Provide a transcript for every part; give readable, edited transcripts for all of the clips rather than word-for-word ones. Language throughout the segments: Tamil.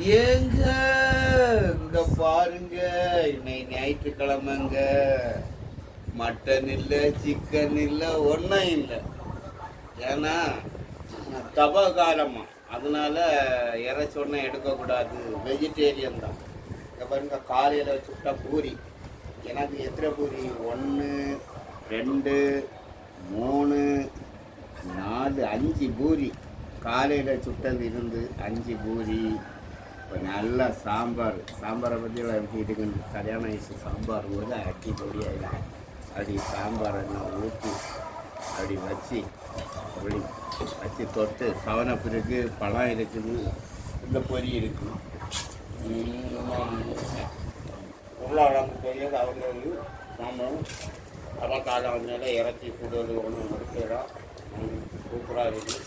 ஏங்க இங்க பாருங்க, இன்னைக்கு ஞாயிற்றுக்கிழமைங்க. மட்டன் இல்லை, சிக்கன் இல்லை, ஒன்றும் இல்லை. ஏன்னா தபகாலமா, அதனால இறைச்சி ஒன்றும் எடுக்கக்கூடாது, வெஜிடேரியன் தான். இங்கே பாருங்க, காலையில் சுட்டா பூரி. எனக்கு எத்தனை பூரி? 1 2 3 4 5 பூரி. காலையில் சுட்டது இருந்து 5 பூரி. இப்போ நல்லா சாம்பாரை பற்றி எப்படி இருக்குன்னு சரியான வயசு சாம்பார் போது அட்டி பொடியாக அப்படி சாம்பாரை நான் ஊற்றி அப்படி வச்சு தொட்டு சவனப்பு இருக்குது, பழம் இருக்குது, இந்த பொரி இருக்குது. உருளைக்கிழங்கு பொரியல் அவர்கள் சாம்பாரும் அப்புறம் காலம் வந்தனால இறச்சி கூடுதல் ஒன்று முடிச்சிடலாம். சூப்பராக இருக்குது.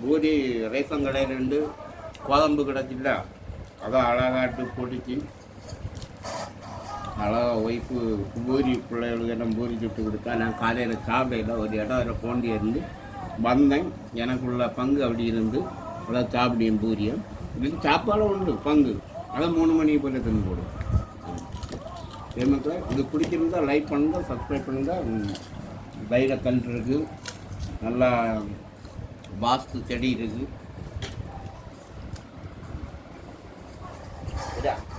பூரி ரேஷன் கடையிலேருந்து கோதம்பு கிடச்சில்ல, அதை அழகாட்டு பொடிச்சு அழகாக ஒய்ஃபு பூரி பிள்ளைகளுக்கு எல்லாம் பூரி சுட்டு கொடுத்தா. நான் காலையில் சாப்பிடையில ஒரு இடம் அதில் போண்டி இருந்து வந்தேன். எனக்குள்ள பங்கு அப்படி இருந்து அதான் சாப்பிடியும் பூரியை. இதுக்கு சாப்பாடும் உண்டு பங்கு, அதை 3 மணிக்கு போய் தின்னு போடுவோம். மக்கள் இது பிடிச்சிருந்தா லைக் பண்ணுங்கள், சப்ஸ்கிரைப் பண்ணுங்கள். வைரக்கல் இருக்குது, நல்லா வாஸ்து செடி இருக்குது.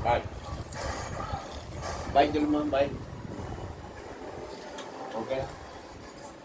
பாய் பாய் சொல்லுமா, பாய். ஓகே.